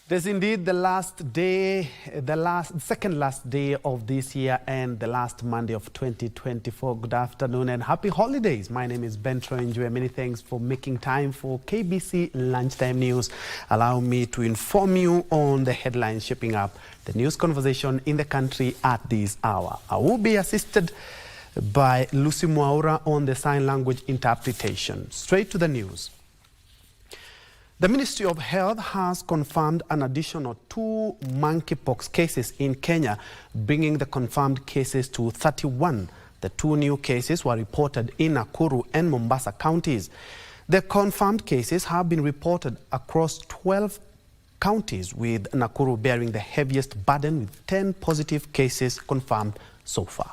This is indeed the last day, second last day of this year and the last Monday of 2024. Good afternoon and happy holidays. My name is Njue. Many thanks for making time for KBC Lunchtime News. Allow me to inform you on the headlines shaping up the news conversation in the country at this hour. I will be assisted by Lucy Mwaura on the sign language interpretation. Straight to the news. The Ministry of Health has confirmed an additional 2 monkeypox cases in Kenya, bringing the confirmed cases to 31. The 2 new cases were reported in Nakuru and Mombasa counties. The confirmed cases have been reported across 12 counties, with Nakuru bearing the heaviest burden with 10 positive cases confirmed so far.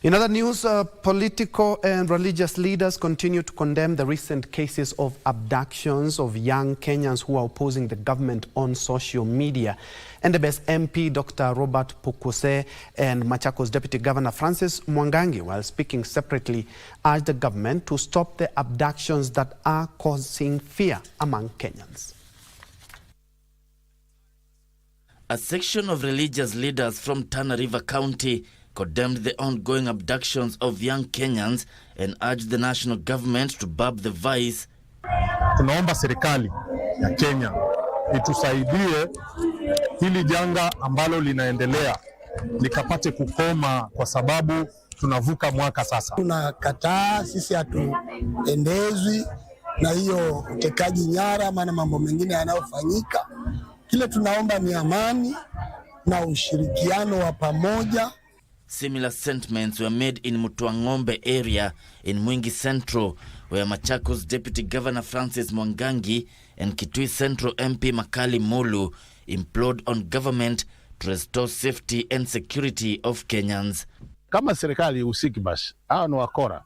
In other news, political and religious leaders continue to condemn the recent cases of abductions of young Kenyans who are opposing the government on social media. NDB's MP Dr. Robert Pukuse and Machakos Deputy Governor Francis Mwangangi, while speaking separately, urged the government to stop the abductions that are causing fear among Kenyans. A section of religious leaders from Tana River County condemned the ongoing abductions of young Kenyans and urged the national government to curb the vice. Tunaomba serikali ya Kenya itusaidie hili janga ambalo linaendelea likapate kukoma, kwa sababu tunavuka mwaka sasa. Tunakataa, sisi hatuendezwi na hiyo utekaji nyara, maana mambo mengine yanayofanyika. Kile tunaomba ni amani na ushirikiano wa pamoja. Similar sentiments were made in Mutuangombe area in Mwingi Central, where Machakos Deputy Governor Francis Mwangangi and Kitui Central MP Makali Molu implored on government to restore safety and security of Kenyans. Kama serikali usiki basi, hao ni wakora.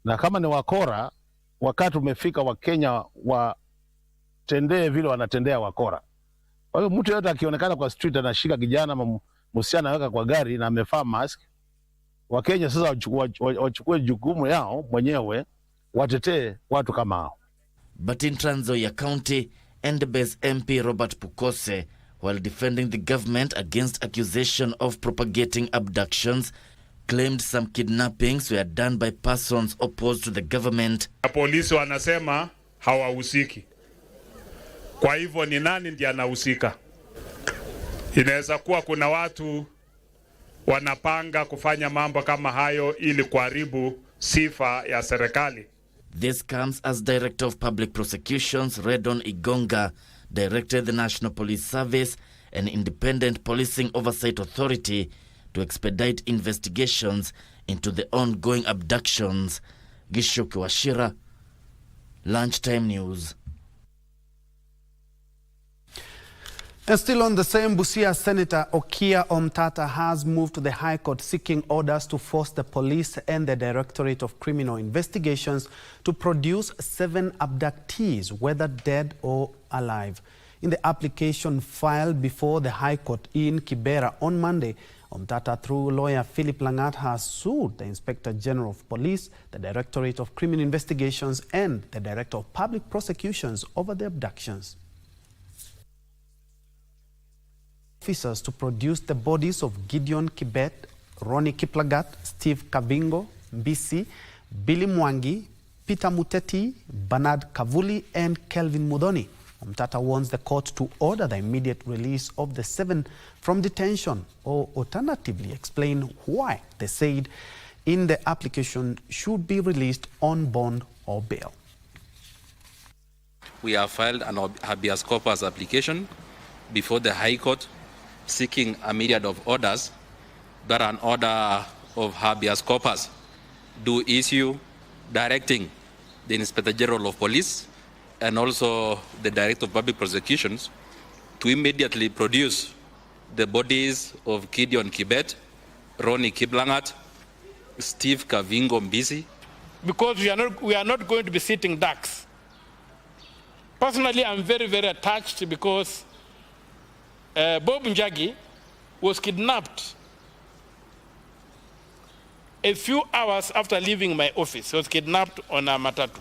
Na kama ni wakora, wakati umefika wa Kenya watendee vile wanatendea wakora. Kwa hiyo mtu yote akionekana kwa street anashika kijana msichana anaweka kwa gari na amevaa mask, Wakenya sasa wachukue jukumu yao mwenyewe, watetee watu kama hao. But in Trans Nzoia County, NDB's MP Robert Pukose, while defending the government against accusation of propagating abductions, claimed some kidnappings were done by persons opposed to the government. Polisi wanasema hawahusiki. Kwa hivyo ni nani ndiye anahusika? Inaweza kuwa kuna watu wanapanga kufanya mambo kama hayo ili kuharibu sifa ya serikali. This comes as Director of Public Prosecutions Redon Igonga directed the National Police Service, an independent policing oversight authority, to expedite investigations into the ongoing abductions. Gishoki Washira, Lunchtime News. And still on the same, Busia Senator Okia Omtata has moved to the High Court seeking orders to force the police and the Directorate of Criminal Investigations to produce 7 abductees, whether dead or alive. In the application filed before the High Court in Kibera on Monday, Omtata, through lawyer Philip Langat, has sued the Inspector General of Police, the Directorate of Criminal Investigations, and the Director of Public Prosecutions over the abductions. Officers to produce the bodies of Gideon Kibet, Ronnie Kiplagat, Steve Kavingo, Mbisi, Billy Mwangi, Peter Muteti, Bernard Kavuli, and Kelvin Mudhoni. Omtata warns the court to order the immediate release of the 7 from detention, or alternatively explain why they said in the application should be released on bond or bail. We have filed an habeas corpus application before the High Court, seeking a myriad of orders, that an order of habeas corpus do issue, directing the Inspector General of Police and also the Director of Public Prosecutions to immediately produce the bodies of Gideon Kibet, Ronnie Kiblangat, Steve Kavingo Mbisi. Because we are not going to be sitting ducks. Personally, I'm very, very attached because Bob Njagi was kidnapped a few hours after leaving my office. He was kidnapped on a matatu.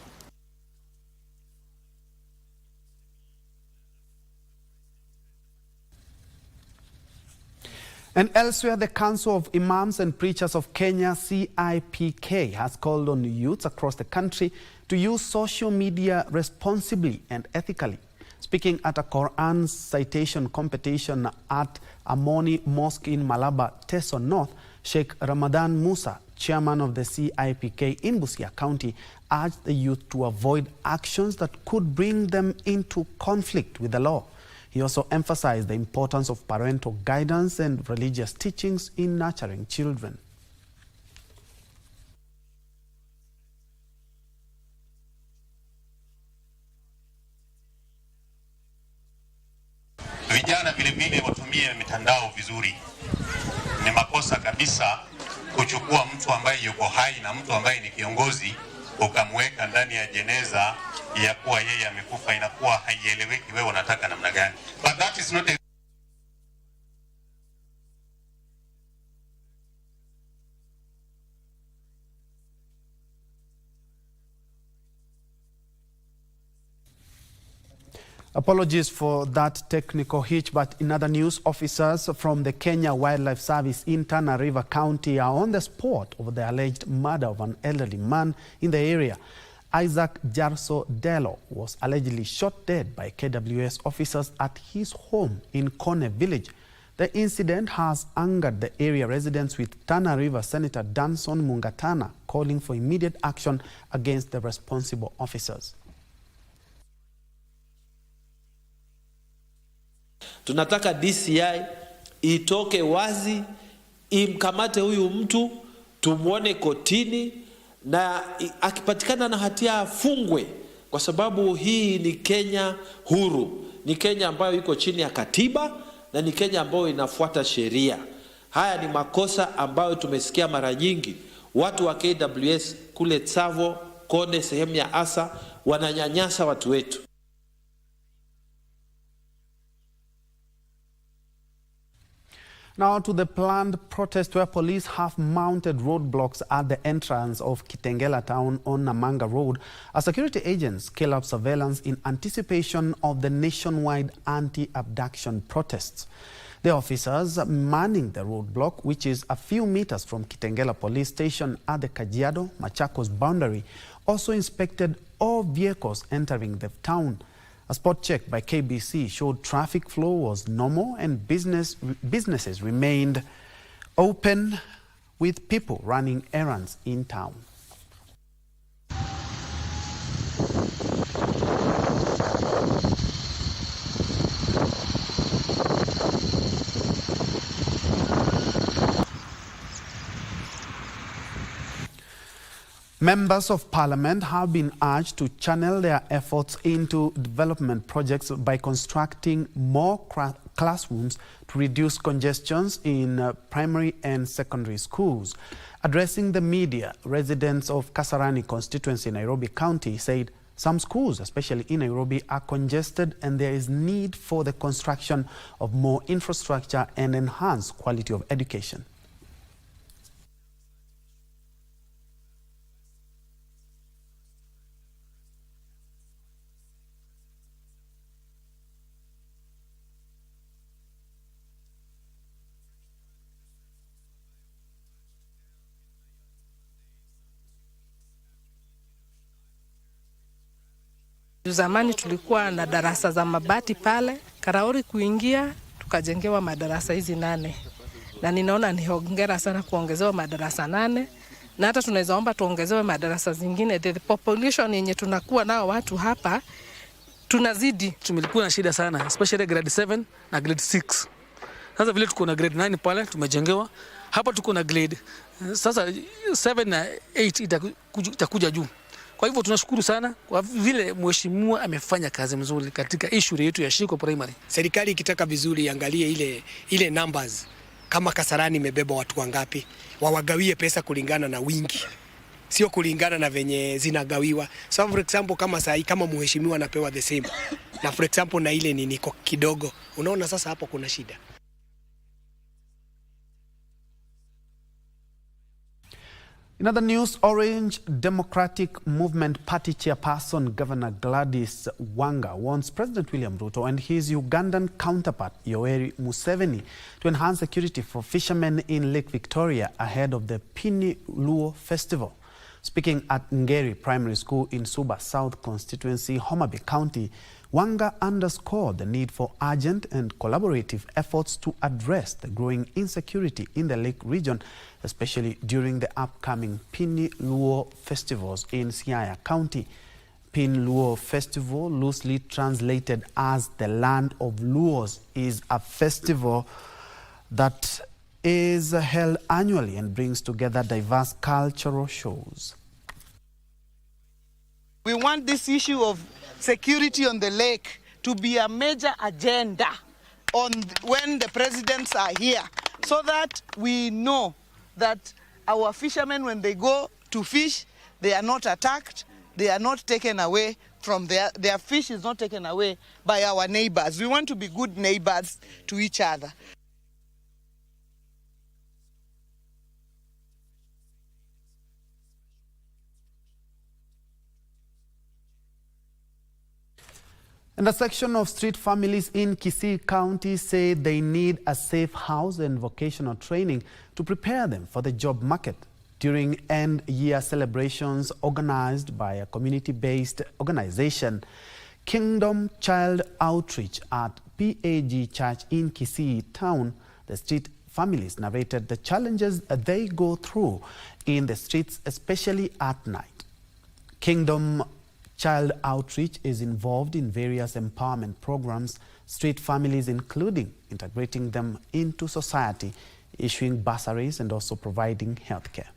And elsewhere, the Council of Imams and Preachers of Kenya, CIPK, has called on youths across the country to use social media responsibly and ethically. Speaking at a Quran citation competition at Amoni Mosque in Malaba, Teso North, Sheikh Ramadan Musa, chairman of the CIPK in Busia County, urged the youth to avoid actions that could bring them into conflict with the law. He also emphasized the importance of parental guidance and religious teachings in nurturing children. Vijana vile vile watumie mitandao vizuri. Ni makosa kabisa kuchukua mtu ambaye yuko hai na mtu ambaye ni kiongozi ukamweka ndani ya jeneza ya kuwa yeye amekufa, inakuwa haieleweki wewe unataka namna gani. But that is not a Apologies for that technical hitch, but in other news, officers from the Kenya Wildlife Service in Tana River County are on the spot over the alleged murder of an elderly man in the area. Isaac Jarso Delo was allegedly shot dead by KWS officers at his home in Kone village. The incident has angered the area residents, with Tana River Senator Danson Mungatana calling for immediate action against the responsible officers. Tunataka DCI itoke wazi, imkamate huyu mtu, tumuone kotini, na akipatikana na hatia afungwe, kwa sababu hii ni Kenya huru, ni Kenya ambayo iko chini ya katiba, na ni Kenya ambayo inafuata sheria. Haya ni makosa ambayo tumesikia mara nyingi. Watu wa KWS kule Tsavo, Kone, sehemu ya Asa, wananyanyasa watu wetu. Now to the planned protest, where police have mounted roadblocks at the entrance of Kitengela town on Namanga Road as security agents scale up surveillance in anticipation of the nationwide anti-abduction protests. The officers manning the roadblock, which is a few meters from Kitengela police station at the Kajiado-Machakos boundary, also inspected all vehicles entering the town. A spot check by KBC showed traffic flow was normal and businesses remained open, with people running errands in town. Members of Parliament have been urged to channel their efforts into development projects by constructing more classrooms to reduce congestions in primary and secondary schools. Addressing the media, residents of Kasarani constituency in Nairobi County said some schools, especially in Nairobi, are congested and there is need for the construction of more infrastructure and enhanced quality of education. Zamani tulikuwa na darasa za mabati pale Karaori, kuingia tukajengewa madarasa hizi 8, na ninaona ni hongera sana kuongezewa madarasa 8, na hata tunaweza omba tuongezewe madarasa zingine. The population yenye tunakuwa nao watu hapa tunazidi. Tumekuwa na shida sana, especially grade 7 na grade 6. Sasa vile tuko na grade 9 pale tumejengewa, hapa tuko na grade sasa 7 na 8 itakuja juu. Kwa hivyo tunashukuru sana kwa vile mheshimiwa amefanya kazi mzuri katika hii shule yetu ya Shiko Primary. Serikali ikitaka vizuri iangalie ile numbers, kama Kasarani imebeba watu wangapi, wawagawie pesa kulingana na wingi, sio kulingana na venye zinagawiwa. So for example, kama saa hii kama mheshimiwa anapewa the same, na for example na ile ni niko kidogo, unaona sasa hapo kuna shida. In other news, Orange Democratic Movement Party chairperson Governor Gladys Wanga wants President William Ruto and his Ugandan counterpart Yoweri Museveni to enhance security for fishermen in Lake Victoria ahead of the Pini Luo Festival. Speaking at Ngeri Primary School in Suba South Constituency, Homa Bay County, Wanga underscored the need for urgent and collaborative efforts to address the growing insecurity in the Lake region, especially during the upcoming Pini Luo festivals in Siaya County. Pini Luo Festival, loosely translated as the Land of Luos, is a festival that is held annually and brings together diverse cultural shows. We want this issue of security on the lake to be a major agenda when the presidents are here, so that we know that our fishermen, when they go to fish, they are not attacked, they are not taken away from their fish is not taken away by our neighbors. We want to be good neighbors to each other. And a section of street families in Kisii County say they need a safe house and vocational training to prepare them for the job market during end-year celebrations organized by a community-based organization, Kingdom Child Outreach at PAG Church in Kisii Town. The street families narrated the challenges they go through in the streets, especially at night. Kingdom Child Outreach is involved in various empowerment programs, street families including integrating them into society, issuing bursaries and also providing health care.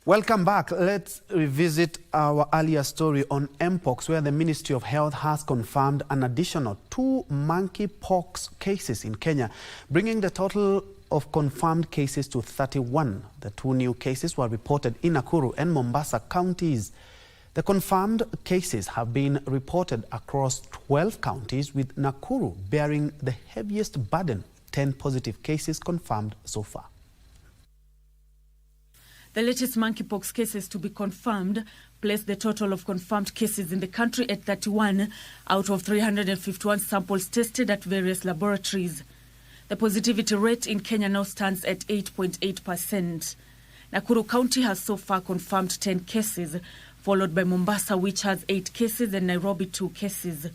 Welcome back. Let's revisit our earlier story on Mpox, where the Ministry of Health has confirmed an additional 2 monkeypox cases in Kenya, bringing the total of confirmed cases to 31. The 2 new cases were reported in Nakuru and Mombasa counties. The confirmed cases have been reported across 12 counties, with Nakuru bearing the heaviest burden, 10 positive cases confirmed so far. The latest monkeypox cases to be confirmed place the total of confirmed cases in the country at 31 out of 351 samples tested at various laboratories. The positivity rate in Kenya now stands at 8.8%. Nakuru County has so far confirmed 10 cases, followed by Mombasa, which has 8 cases, and Nairobi 2 cases.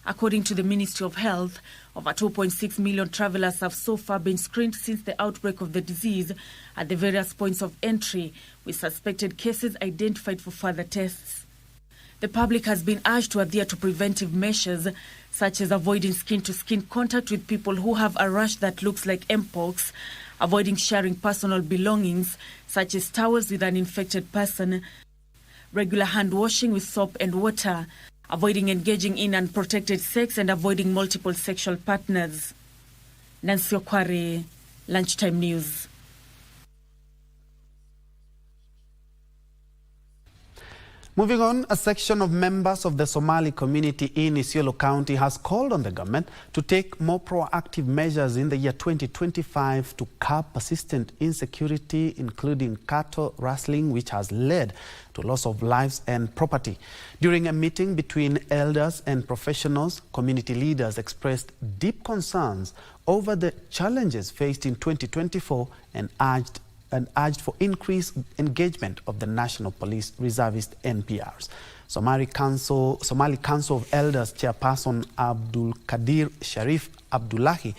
According to the Ministry of Health, over 2.6 million travelers have so far been screened since the outbreak of the disease at the various points of entry, with suspected cases identified for further tests. The public has been urged to adhere to preventive measures, such as avoiding skin-to-skin contact with people who have a rash that looks like Mpox, avoiding sharing personal belongings, such as towels with an infected person, regular hand washing with soap and water, avoiding engaging in unprotected sex, and avoiding multiple sexual partners. Nancy Okware, Lunchtime News. Moving on, a section of members of the Somali community in Isiolo County has called on the government to take more proactive measures in the year 2025 to curb persistent insecurity, including cattle rustling, which has led to loss of lives and property. During a meeting between elders and professionals, community leaders expressed deep concerns over the challenges faced in 2024 and urged for increased engagement of the National Police Reservist NPRs. Somali Council of Elders Chairperson Abdul Kadir Sharif Abdullahi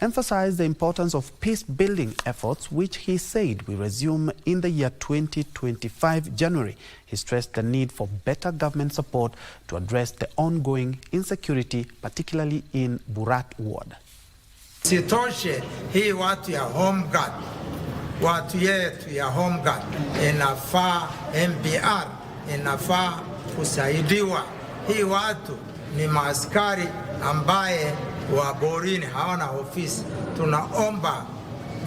emphasized the importance of peace-building efforts, which he said will resume in the year 2025 January. He stressed the need for better government support to address the ongoing insecurity, particularly in Burat ward. Sitoshe hii watu ya home guard, watu yetu ya home guard inafaa MPR inafaa kusaidiwa. Hii watu ni maaskari ambaye wa borini hawana ofisi. Tunaomba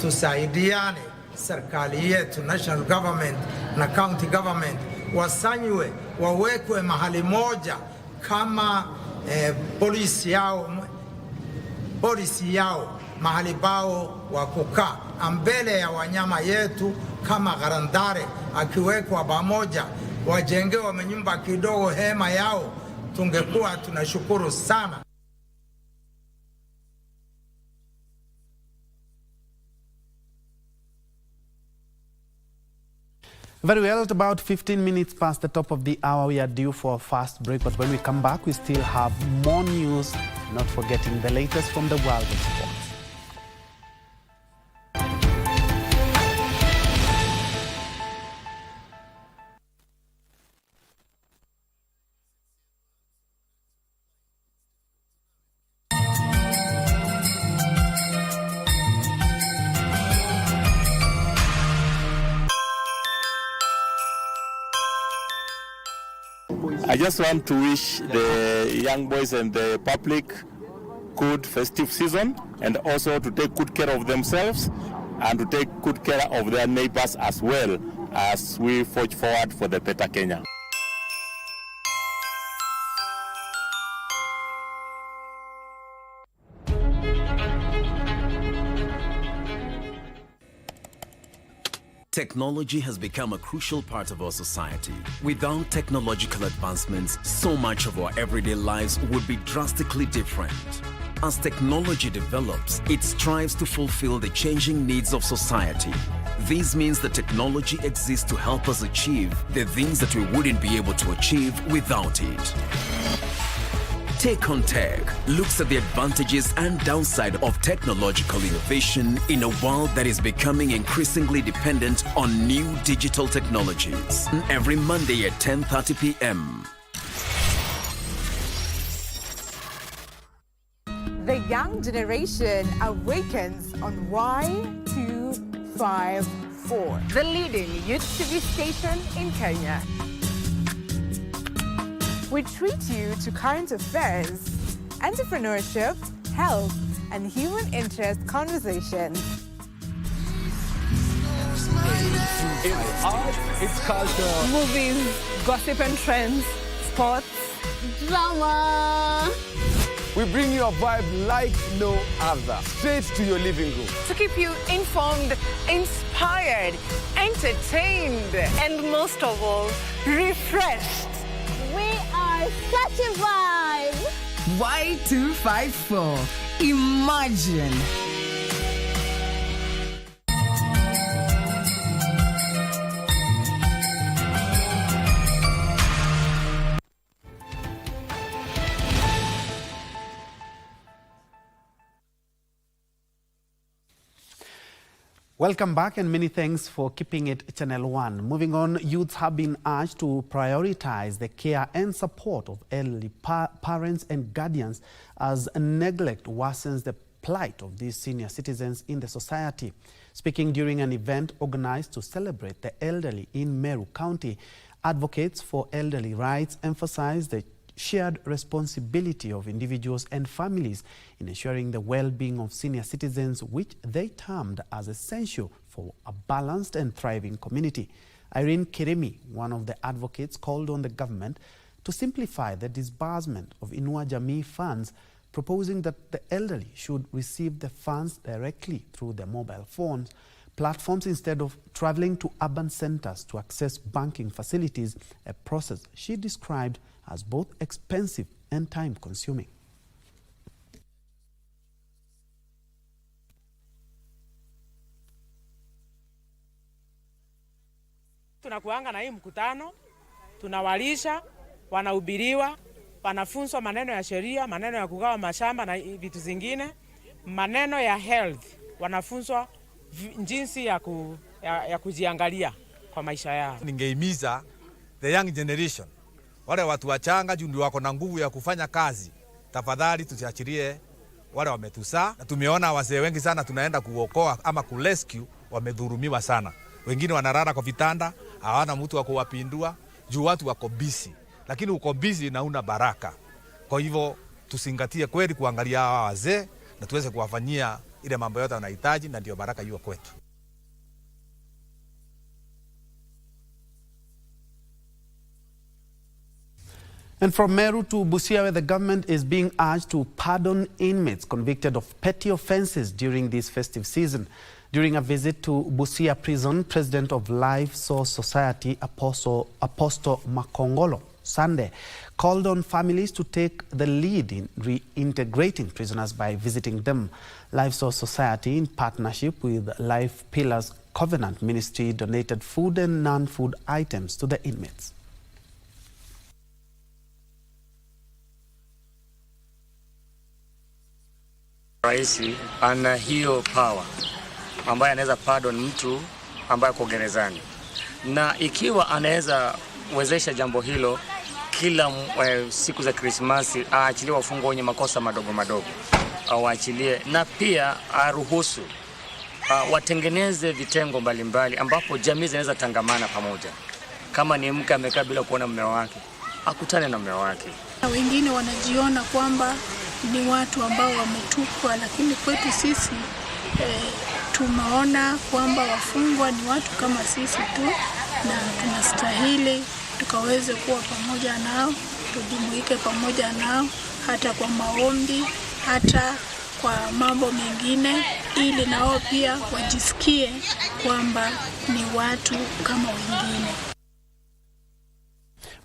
tusaidiane, serikali yetu, national government na county government wasanywe, wawekwe mahali moja kama polisi yao mahali bao wa kukaa mbele ya wanyama yetu kama Garandare, akiwekwa pamoja, wajengewa manyumba kidogo hema yao, tungekuwa tunashukuru sana. Very well, at about 15 minutes past the top of the hour, we are due for a fast break. But when we come back, we still have more news, not forgetting the latest from the world of sports. I just want to wish the young boys and the public good festive season, and also to take good care of themselves and to take good care of their neighbors as well, as we forge forward for the better Kenya. Technology has become a crucial part of our society. Without technological advancements, so much of our everyday lives would be drastically different. As technology develops, it strives to fulfill the changing needs of society. This means that technology exists to help us achieve the things that we wouldn't be able to achieve without it. Take on Tech looks at the advantages and downside of technological innovation in a world that is becoming increasingly dependent on new digital technologies. Every Monday at 10:30 p.m. The young generation awakens on Y254, the leading youth TV station in Kenya. We treat you to current affairs, entrepreneurship, health, and human interest conversations. It's art, it's culture. Movies, gossip and trends, sports, drama. We bring you a vibe like no other, straight to your living room. To keep you informed, inspired, entertained, and most of all, refreshed. We are such a vibe. Y254. Imagine. Welcome back, and many thanks for keeping it Channel 1. Moving on, youths have been urged to prioritize the care and support of elderly parents and guardians, as neglect worsens the plight of these senior citizens in the society. Speaking during an event organized to celebrate the elderly in Meru County, advocates for elderly rights emphasized the shared responsibility of individuals and families in ensuring the well-being of senior citizens, which they termed as essential for a balanced and thriving community. Irene Keremi, one of the advocates, called on the government to simplify the disbursement of Inua Jamii funds, proposing that the elderly should receive the funds directly through their mobile phones platforms instead of traveling to urban centers to access banking facilities, a process she described as both expensive and time-consuming. Tunakuanga na hii mkutano, tunawalisha, wanahubiriwa, wanafunzwa maneno ya sheria, maneno ya kugawa mashamba na vitu zingine, maneno ya health, wanafunzwa jinsi ya kujiangalia kwa maisha yao. Ningehimiza the young generation, wale watu wachanga juu ndio wako na nguvu ya kufanya kazi, tafadhali tusiachilie wale wametusaa. Na tumeona wazee wengi sana tunaenda kuokoa ama kurescue wamedhurumiwa sana. Wengine wanalala kwa vitanda, hawana mtu wa kuwapindua juu watu wako busy. Lakini uko busy na una baraka. Kwa hivyo tusingatie kweli kuangalia hawa wazee na tuweze kuwafanyia ile mambo yote wanahitaji, na ndio baraka hiyo kwetu. And from Meru to Busia, where the government is being urged to pardon inmates convicted of petty offences during this festive season. During a visit to Busia prison, President of Life Source Society, Apostle Makongolo, Sunday, called on families to take the lead in reintegrating prisoners by visiting them. Life Source Society, in partnership with Life Pillars Covenant Ministry, donated food and non-food items to the inmates. Raisi ana hiyo power ambaye anaweza pardon mtu ambaye yuko gerezani, na ikiwa anaweza wezesha jambo hilo kila siku za Krismasi, aachilie wafungwa wenye makosa madogo madogo, awaachilie, na pia aruhusu watengeneze vitengo mbalimbali ambapo jamii zinaweza tangamana pamoja. Kama ni mke amekaa bila kuona mume wake, akutane na mume wake. Wengine wanajiona kwamba ni watu ambao wametupwa, lakini kwetu sisi tumeona kwamba wafungwa ni watu kama sisi tu, na tunastahili tukaweze kuwa pamoja nao, tujumuike pamoja nao, hata kwa maombi, hata kwa mambo mengine, ili nao pia wajisikie kwamba ni watu kama wengine.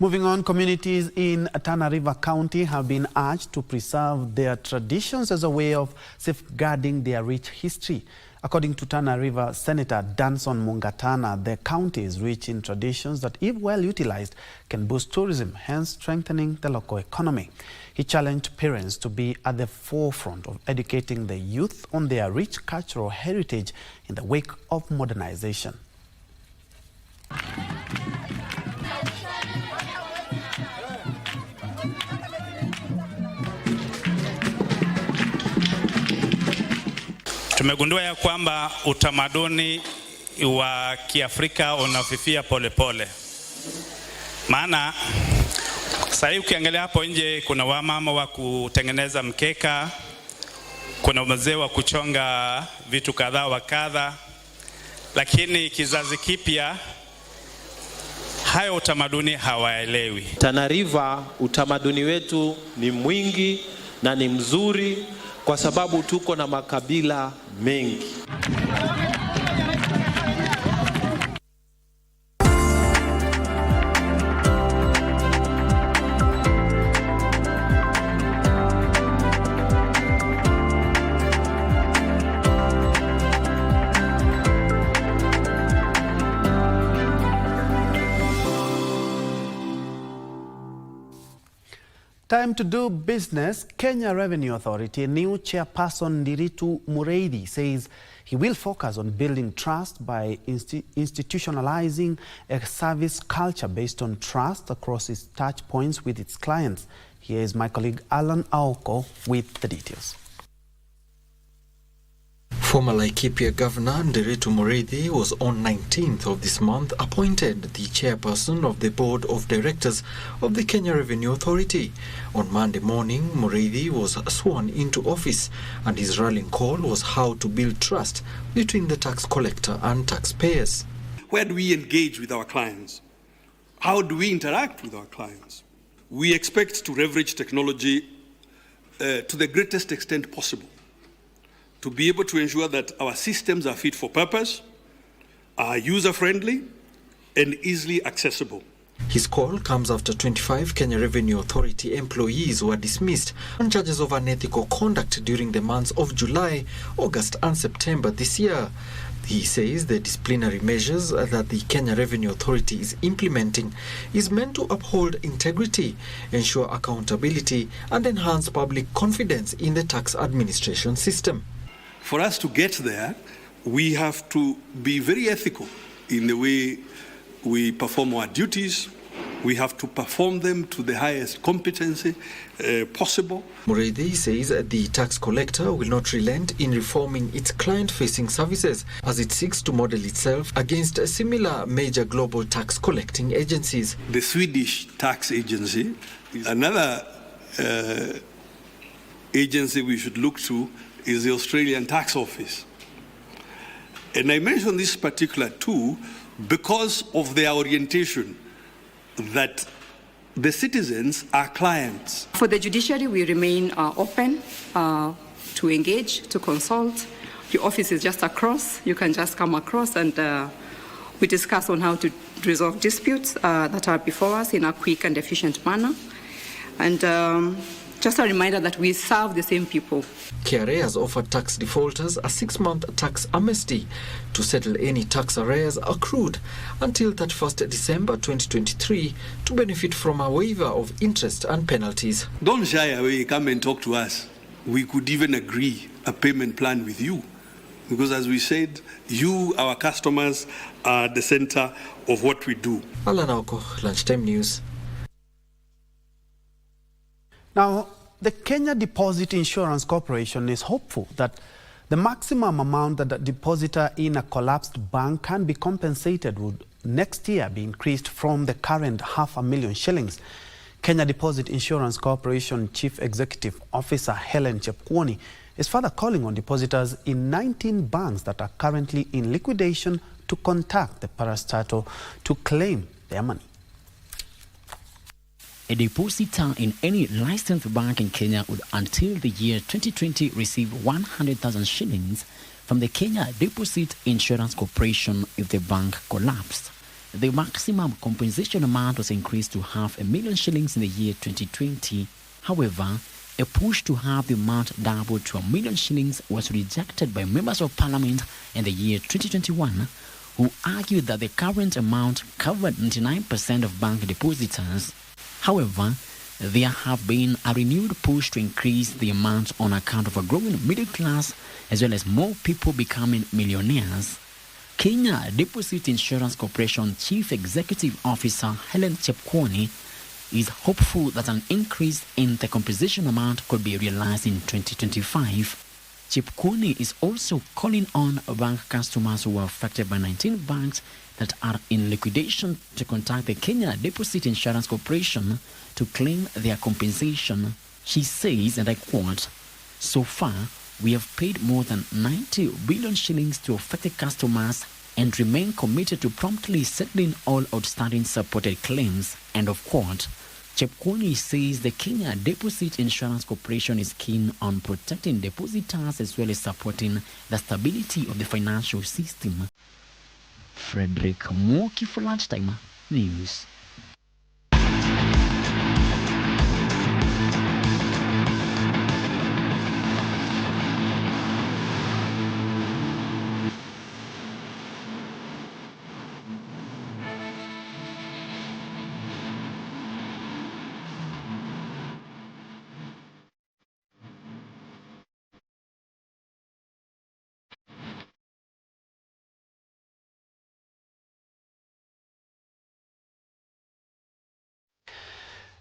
Moving on, communities in Tana River County have been urged to preserve their traditions as a way of safeguarding their rich history. According to Tana River Senator Danson Mungatana, the county is rich in traditions that, if well utilized, can boost tourism, hence strengthening the local economy. He challenged parents to be at the forefront of educating the youth on their rich cultural heritage in the wake of modernization. Tumegundua ya kwamba utamaduni wa Kiafrika unafifia polepole. Maana sasa ukiangalia hapo nje kuna wamama wa kutengeneza mkeka, kuna wazee wa kuchonga vitu kadhaa wa kadha, lakini kizazi kipya hayo utamaduni hawaelewi. Tana River, utamaduni wetu ni mwingi na ni mzuri kwa sababu tuko na makabila mengi. Time to do business. Kenya Revenue Authority new chairperson Ndiritu Mureithi says he will focus on building trust by institutionalizing a service culture based on trust across its touch points with its clients. Here is my colleague Alan Aoko with the details. Former Laikipia Governor Ndiritu Mureithi was on 19th of this month appointed the chairperson of the Board of Directors of the Kenya Revenue Authority. On Monday morning, Mureithi was sworn into office, and his rallying call was how to build trust between the tax collector and taxpayers. Where do we engage with our clients? How do we interact with our clients? We expect to leverage technology to the greatest extent possible, to be able to ensure that our systems are fit for purpose, are user-friendly, and easily accessible. His call comes after 25 Kenya Revenue Authority employees were dismissed on charges of unethical conduct during the months of July, August, and September this year. He says the disciplinary measures that the Kenya Revenue Authority is implementing is meant to uphold integrity, ensure accountability, and enhance public confidence in the tax administration system. For us to get there, we have to be very ethical in the way we perform our duties. We have to perform them to the highest competency possible. Mureithi says the tax collector will not relent in reforming its client-facing services as it seeks to model itself against similar major global tax collecting agencies. The Swedish tax agency is another agency we should look to is the Australian Tax Office. And I mention this particular too because of their orientation that the citizens are clients. For the judiciary, we remain open to engage, to consult. The office is just across. You can just come across and we discuss on how to resolve disputes that are before us in a quick and efficient manner. And just a reminder that we serve the same people. KRA has offered tax defaulters a 6-month tax amnesty to settle any tax arrears accrued until 31st December 2023 to benefit from a waiver of interest and penalties. Don't shy away, come and talk to us. We could even agree a payment plan with you. Because as we said, you, our customers, are the center of what we do. Alan Auko, Lunchtime News. Now, the Kenya Deposit Insurance Corporation is hopeful that the maximum amount that a depositor in a collapsed bank can be compensated would next year be increased from the current $500,000 shillings. Kenya Deposit Insurance Corporation Chief Executive Officer Helen Chepkwony is further calling on depositors in 19 banks that are currently in liquidation to contact the parastatal to claim their money. A depositor in any licensed bank in Kenya would until the year 2020 receive 100,000 shillings from the Kenya Deposit Insurance Corporation if the bank collapsed. The maximum compensation amount was increased to $500,000 shillings in the year 2020. However, a push to have the amount doubled to $1 million shillings was rejected by members of parliament in the year 2021, who argued that the current amount covered 99% of bank depositors. However, there have been a renewed push to increase the amount on account of a growing middle class as well as more people becoming millionaires. Kenya Deposit Insurance Corporation Chief Executive Officer Helen Chepkwony is hopeful that an increase in the compensation amount could be realized in 2025. Chepkwony is also calling on bank customers who are affected by 19 banks that are in liquidation to contact the Kenya Deposit Insurance Corporation to claim their compensation. She says, and I quote, "So far, we have paid more than 90 billion shillings to affected customers and remain committed to promptly settling all outstanding supported claims," end of quote. Chepkwony says the Kenya Deposit Insurance Corporation is keen on protecting depositors as well as supporting the stability of the financial system. Frederick Mwoki for Lunchtime News.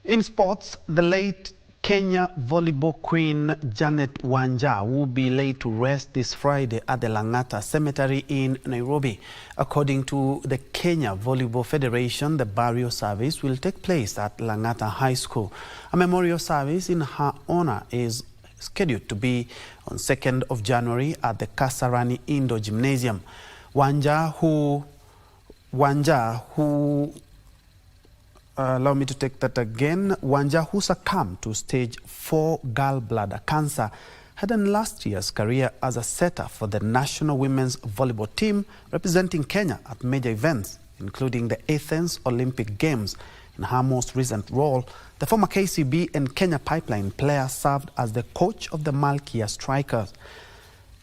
In sports, the late Kenya volleyball queen Janet Wanja will be laid to rest this Friday at the Lang'ata Cemetery in Nairobi. According to the Kenya Volleyball Federation, the burial service will take place at Lang'ata High School. A memorial service in her honor is scheduled to be on 2nd of January at the Kasarani Indoor Gymnasium. Allow me to take that again. Wanja, who succumbed to stage 4 gallbladder cancer, had in last year's career as a setter for the national women's volleyball team representing Kenya at major events, including the Athens Olympic Games. In her most recent role, the former KCB and Kenya Pipeline player served as the coach of the Malkia Strikers.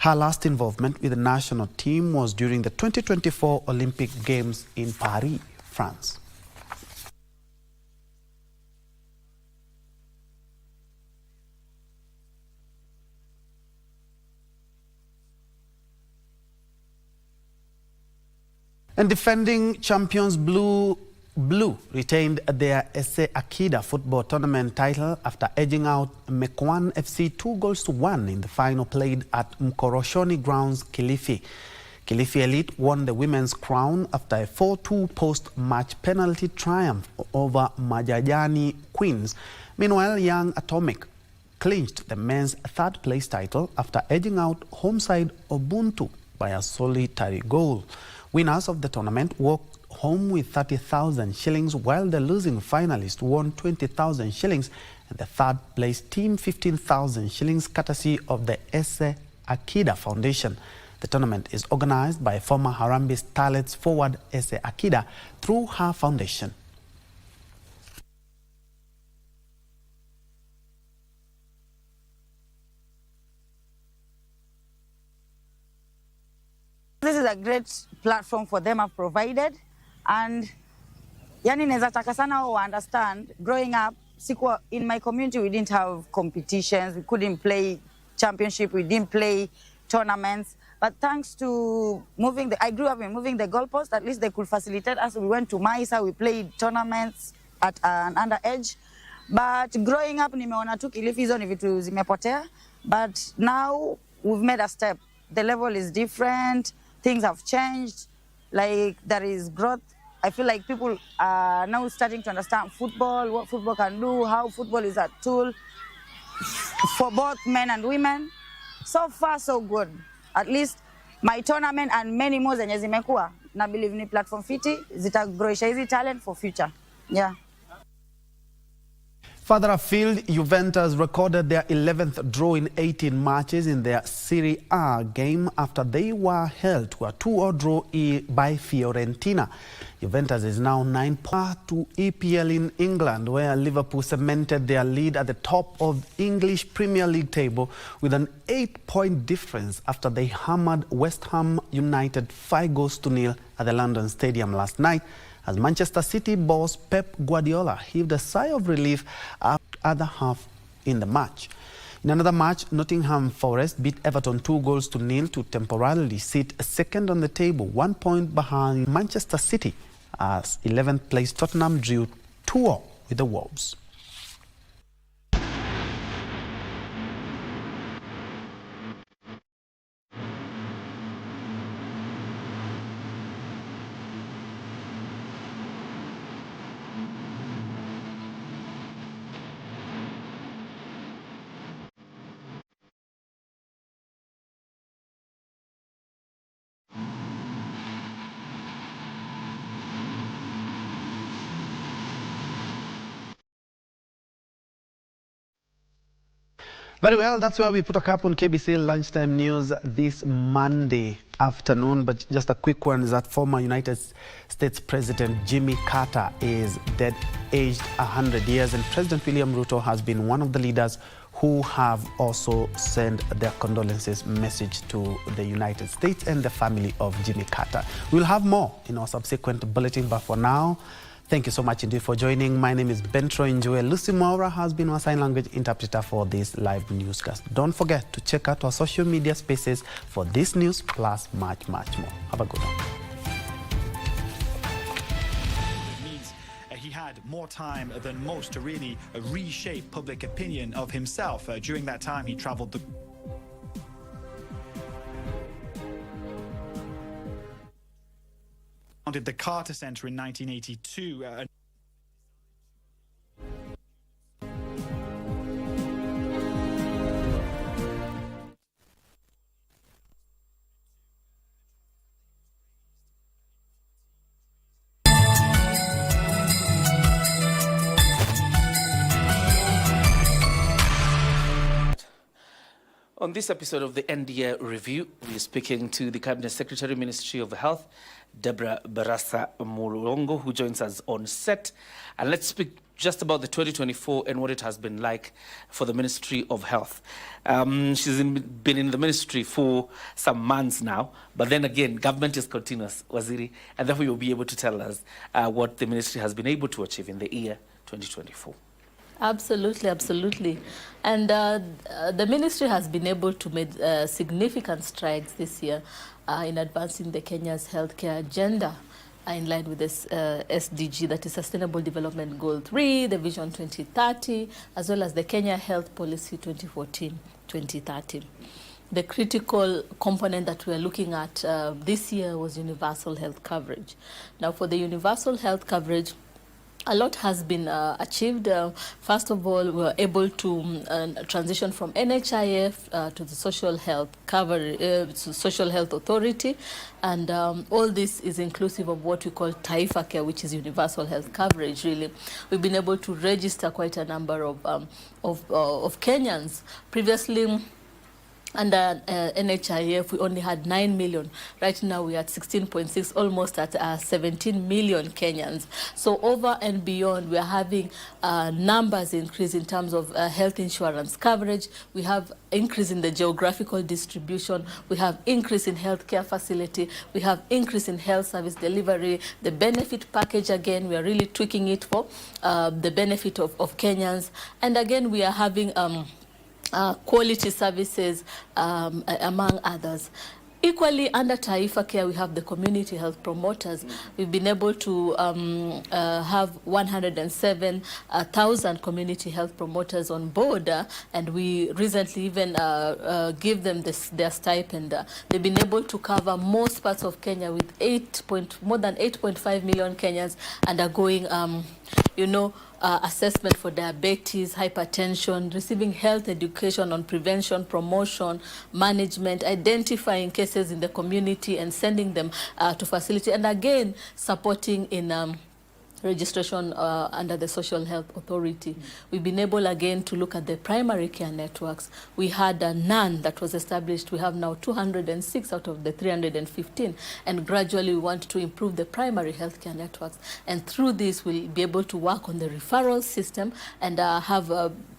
Her last involvement with the national team was during the 2024 Olympic Games in Paris, France. And defending champions Blue retained their SA Akida football tournament title after edging out Mekwan FC 2-1 in the final played at Mkoroshoni grounds, Kilifi. Kilifi Elite won the women's crown after a 4-2 post-match penalty triumph over Majajani Queens. Meanwhile, Young Atomic clinched the men's third-place title after edging out home side Ubuntu by a solitary goal. Winners of the tournament walked home with 30,000 shillings, while the losing finalist won 20,000 shillings and the third-place team 15,000 shillings, courtesy of the SA Akida Foundation. The tournament is organized by former Harambee Starlets forward SA Akida through her foundation. This is a great platform for them have provided, and yani neza taka sana understand, growing up in my community we didn't have competitions, we couldn't play championship, we didn't play tournaments, but thanks to I grew up in moving the goalpost, at least they could facilitate us. We went to Maisa, we played tournaments at an underage, but growing up nimeona tu Kilifi hizo ni vitu zimepotea, but now we've made a step. The level is different. Things have changed, like there is growth. I feel like people are now starting to understand football, what football can do, how football is a tool for both men and women. So far, so good. At least my tournament and many more zenye zimekuwa, na believe ni platform fiti, zitagroisha hizi talent for future. Yeah. Further afield, Juventus recorded their 11th draw in 18 matches in their Serie A game after they were held to a 2-2 draw by Fiorentina. Juventus is now 9 points to EPL in England, where Liverpool cemented their lead at the top of English Premier League table with an 8-point difference after they hammered West Ham United 5-0 at the London Stadium last night, as Manchester City boss Pep Guardiola heaved a sigh of relief after the other half in the match. In another match, Nottingham Forest beat Everton 2-0 to temporarily sit second on the table, 1 point behind Manchester City, as 11th place Tottenham drew 2-0 with the Wolves. Very well, that's where we put a cap on KBC Lunchtime News this Monday afternoon. But just a quick one is that former United States President Jimmy Carter is dead, aged 100 years. And President William Ruto has been one of the leaders who have also sent their condolences message to the United States and the family of Jimmy Carter. We'll have more in our subsequent bulletin, but for now, thank you so much indeed for joining. My name is Njue. Lucy Maura has been our sign language interpreter for this live newscast. Don't forget to check out our social media spaces for this news plus much more. Have a good one. He had more time than most to really reshape public opinion of himself. During that time, he traveled the Carter Center in 1982. On this episode of the NDA Review, we're speaking to the Cabinet Secretary, Ministry of Health, Deborah Barasa Mulongo, who joins us on set. And let's speak just about the 2024 and what it has been like for the Ministry of Health. She's been in the ministry for some months now, but then again, government is continuous, Waziri, and therefore you'll be able to tell us what the ministry has been able to achieve in the year 2024. Absolutely, absolutely. And the ministry has been able to make significant strides this year in advancing the Kenya's healthcare agenda in line with this SDG, that is Sustainable Development Goal 3, the Vision 2030, as well as the Kenya Health Policy 2014-2030. The critical component that we are looking at this year was universal health coverage. Now, for the universal health coverage, a lot has been achieved. First of all, we were able to transition from NHIF to the Social Health Social Health Authority, and all this is inclusive of what we call Taifa Care, which is universal health coverage. Really, we've been able to register quite a number of Kenyans. Previously, under NHIF, we only had 9 million. Right now, we're at 16.6, almost at 17 million Kenyans. So over and beyond, we're having numbers increase in terms of health insurance coverage. We have increase in the geographical distribution. We have increase in healthcare facility. We have increase in health service delivery. The benefit package, again, we are really tweaking it for the benefit of Kenyans. And again, we are having quality services, among others. Equally, under Taifa Care, we have the community health promoters. We've been able to have 107,000 community health promoters on board, and we recently even give them their stipend. They've been able to cover most parts of Kenya with more than 8.5 million Kenyans undergoing, assessment for diabetes, hypertension, receiving health education on prevention, promotion, management, identifying cases in the community and sending them to facility, and again, supporting in registration under the Social Health Authority. We've been able again to look at the primary care networks. We had none that was established. We have now 206 out of the 315, and gradually we want to improve the primary healthcare networks. And through this, we'll be able to work on the referral system and have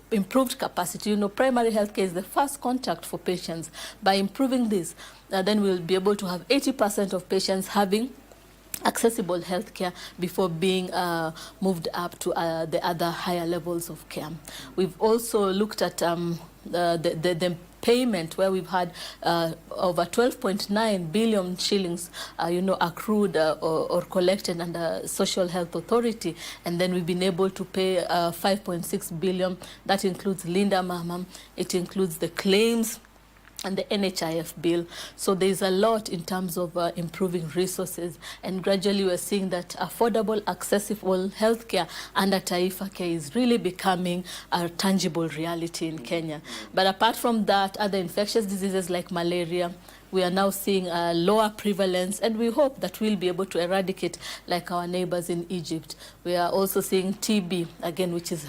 improved capacity. Primary healthcare is the first contact for patients. By improving this, then we'll be able to have 80% of patients having accessible healthcare before being moved up to the other higher levels of care. We've also looked at the payment, where we've had over 12.9 billion shillings, accrued or collected under Social Health Authority, and then we've been able to pay 5.6 billion. That includes Linda Mama, it includes the claims and the NHIF bill. So there's a lot in terms of improving resources, and gradually we're seeing that affordable, accessible healthcare under Taifa Care is really becoming a tangible reality in Kenya. But apart from that, other infectious diseases like malaria, we are now seeing a lower prevalence, and we hope that we'll be able to eradicate like our neighbors in Egypt. We are also seeing TB, again, which is,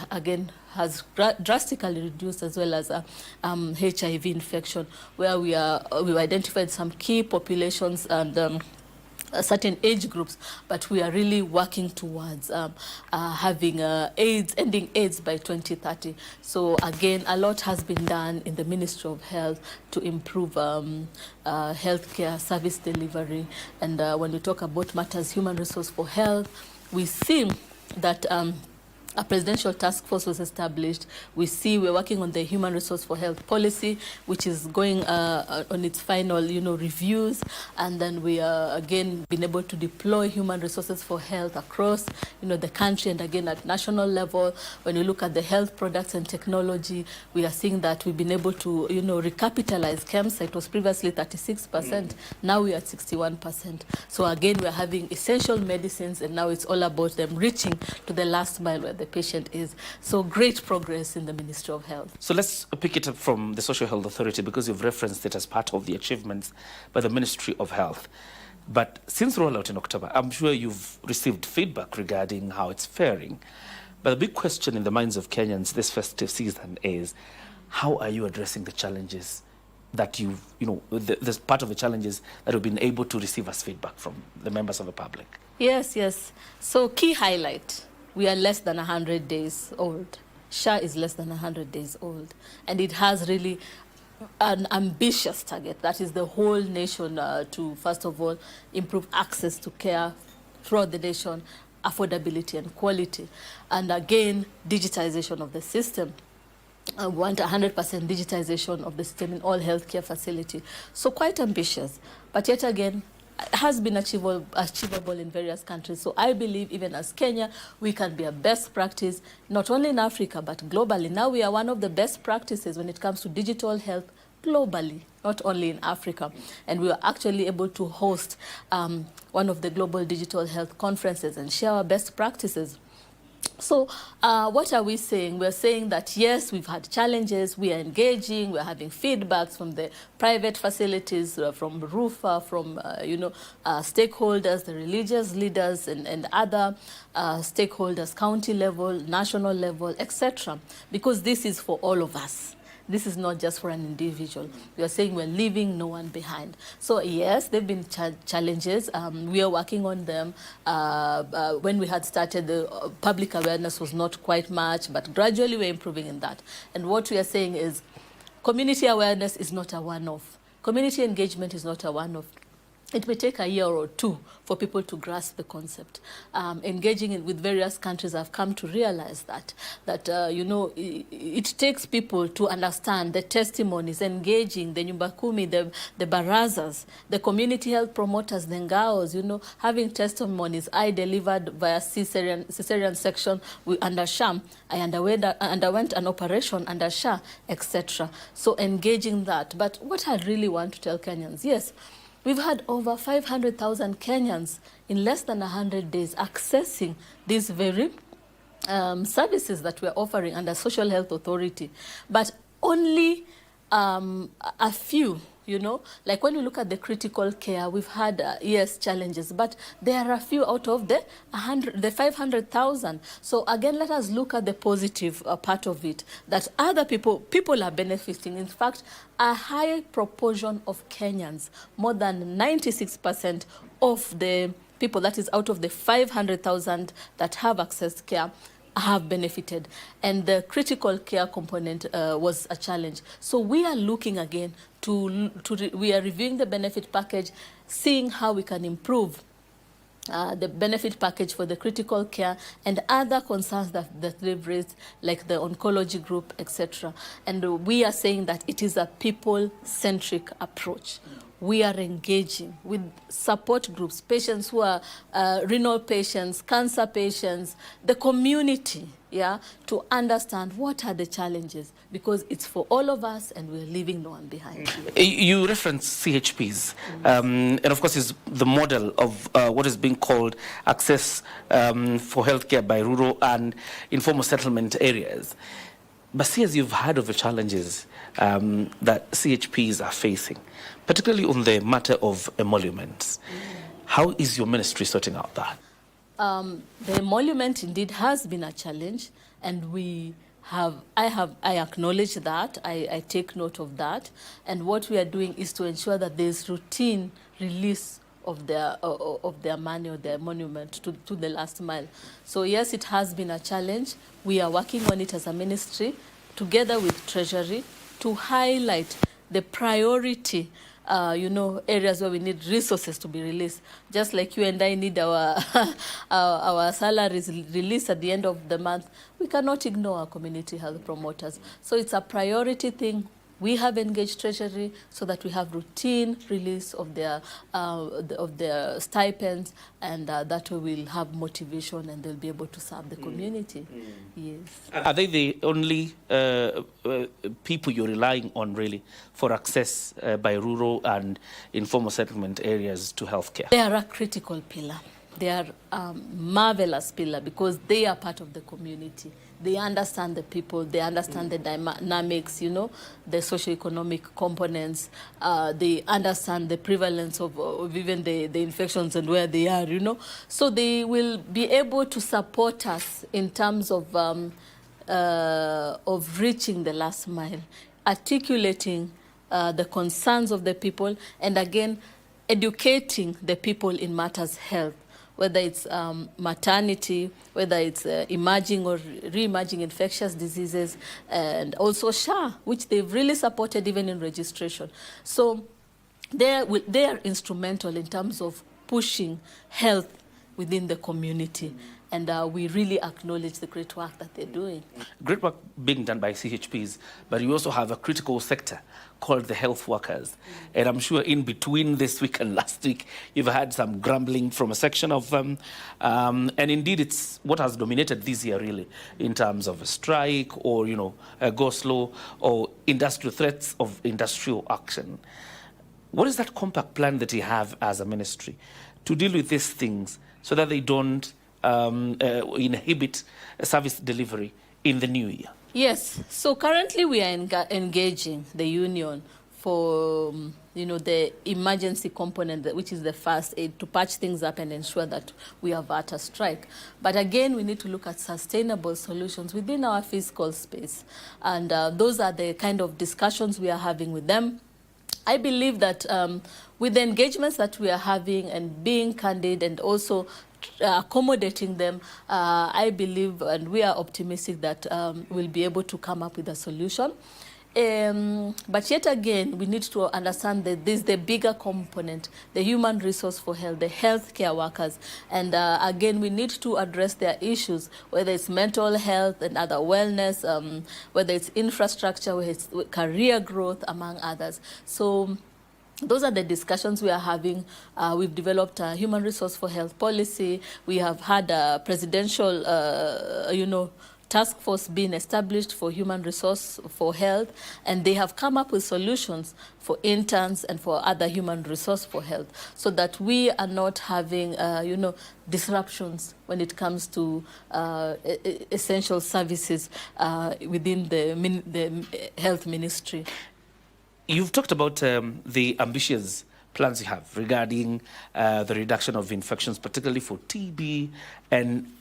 has drastically reduced, as well as HIV infection, where we've identified some key populations and certain age groups, but we are really working towards having ending AIDS by 2030. So again, a lot has been done in the Ministry of Health to improve healthcare service delivery. And when we talk about matters human resource for health, we see that a presidential task force was established. We see we're working on the human resource for health policy, which is going on its final, reviews. And then we are again been able to deploy human resources for health across, the country, and again at national level. When you look at the health products and technology, we are seeing that we've been able to, recapitalize KEMSA. It was previously 36%. Now we are at 61%. So again, we're having essential medicines, and now it's all about them reaching to the last mile where the patient is. So great progress in the Ministry of Health. So let's pick it up from the Social Health Authority, because you've referenced it as part of the achievements by the Ministry of Health. But since rollout in October, I'm sure you've received feedback regarding how it's faring. But the big question in the minds of Kenyans this festive season is, how are you addressing the challenges that there's part of the challenges that you've been able to receive as feedback from the members of the public? Yes. So key highlight we are less than 100 days old. SHA is less than 100 days old. And it has really an ambitious target. That is the whole nation to, first of all, improve access to care throughout the nation, affordability and quality. And again, digitization of the system. I want 100% digitization of the system in all healthcare facilities. So quite ambitious. But yet again, has been achievable in various countries. So I believe even as Kenya, we can be a best practice, not only in Africa, but globally. Now we are one of the best practices when it comes to digital health globally, not only in Africa. And we were actually able to host one of the global digital health conferences and share our best practices. So what are we saying? We're saying that, yes, we've had challenges, we are engaging, we're having feedbacks from the private facilities, from RUFA, from, stakeholders, the religious leaders and other stakeholders, county level, national level, etc. Because this is for all of us. This is not just for an individual. We are saying we're leaving no one behind. So yes, there have been challenges. We are working on them. When we had started, the public awareness was not quite much, but gradually we're improving in that. And what we are saying is community awareness is not a one-off. Community engagement is not a one-off. It may take a year or two for people to grasp the concept. Engaging with various countries, I've come to realize that it takes people to understand the testimonies, engaging the Nyumba Kumi, the barazas, the community health promoters, the ngaos, having testimonies. I delivered via cesarean section under SHAM. I underwent an operation under SHA, etc. So engaging that. But what I really want to tell Kenyans, yes, we've had over 500,000 Kenyans in less than 100 days accessing these very services that we're offering under Social Health Authority. But only a few, like when you look at the critical care, we've had, yes, challenges, but there are a few out of the 500,000. So again, let us look at the positive part of it, that other people are benefiting. In fact, a high proportion of Kenyans, more than 96% of the people, that is out of the 500,000 that have accessed care, have benefited. And the critical care component was a challenge. So we are looking again we are reviewing the benefit package, seeing how we can improve the benefit package for the critical care and other concerns that they've raised, like the oncology group, etc. And we are saying that it is a people-centric approach. We are engaging with support groups, patients who are renal patients, cancer patients, the community, to understand what are the challenges, because it's for all of us and we're leaving no one behind. You reference CHPs, and of course is the model of what is being called access for healthcare by rural and informal settlement areas. But see, as you've heard of the challenges that CHPs are facing, particularly on the matter of emoluments, how is your ministry sorting out that? The emolument indeed has been a challenge, and I acknowledge that, I take note of that, and what we are doing is to ensure that there's routine release of their money or their emolument to the last mile. So yes, it has been a challenge. We are working on it as a ministry, together with Treasury, to highlight the priority areas where we need resources to be released. Just like you and I need our salaries released at the end of the month, we cannot ignore our community health promoters. So it's a priority thing. We have engaged Treasury so that we have routine release of their stipends, and that way we'll have motivation and they'll be able to serve the community. Yes. Are they the only people you're relying on really for access by rural and informal settlement areas to healthcare? They are a critical pillar. They are a marvelous pillar because they are part of the community. They understand the people, they understand the dynamics, the socioeconomic components, they understand the prevalence of even the infections and where they are, So they will be able to support us in terms of reaching the last mile, articulating the concerns of the people, and again, educating the people in matters health. whether it's maternity, whether it's emerging or re-emerging infectious diseases, and also SHA, which they've really supported even in registration. So they are instrumental in terms of pushing health within the community. And we really acknowledge the great work that they're doing. Great work being done by CHPs, but you also have a critical sector called the health workers. And I'm sure in between this week and last week, you've had some grumbling from a section of them. And indeed, it's what has dominated this year, really, in terms of a strike or, a go slow or industrial threats of industrial action. What is that compact plan that you have as a ministry to deal with these things so that they don't inhibit service delivery in the new year? Yes. So currently we are engaging the union for, the emergency component, which is the first aid, to patch things up and ensure that we avert a strike. But again, we need to look at sustainable solutions within our fiscal space. And those are the kind of discussions we are having with them. I believe that with the engagements that we are having and being candid and also accommodating them, I believe and we are optimistic that we'll be able to come up with a solution. But yet again, we need to understand that this is the bigger component, the human resource for health, the healthcare workers. And again, we need to address their issues, whether it's mental health and other wellness, whether it's infrastructure, whether it's career growth, among others. So those are the discussions we are having. We've developed a human resource for health policy. We have had a presidential, task force being established for human resource for health, and they have come up with solutions for interns and for other human resource for health, so that we are not having, disruptions when it comes to essential services within the health ministry. You've talked about the ambitious plans you have regarding the reduction of infections, particularly for TB, and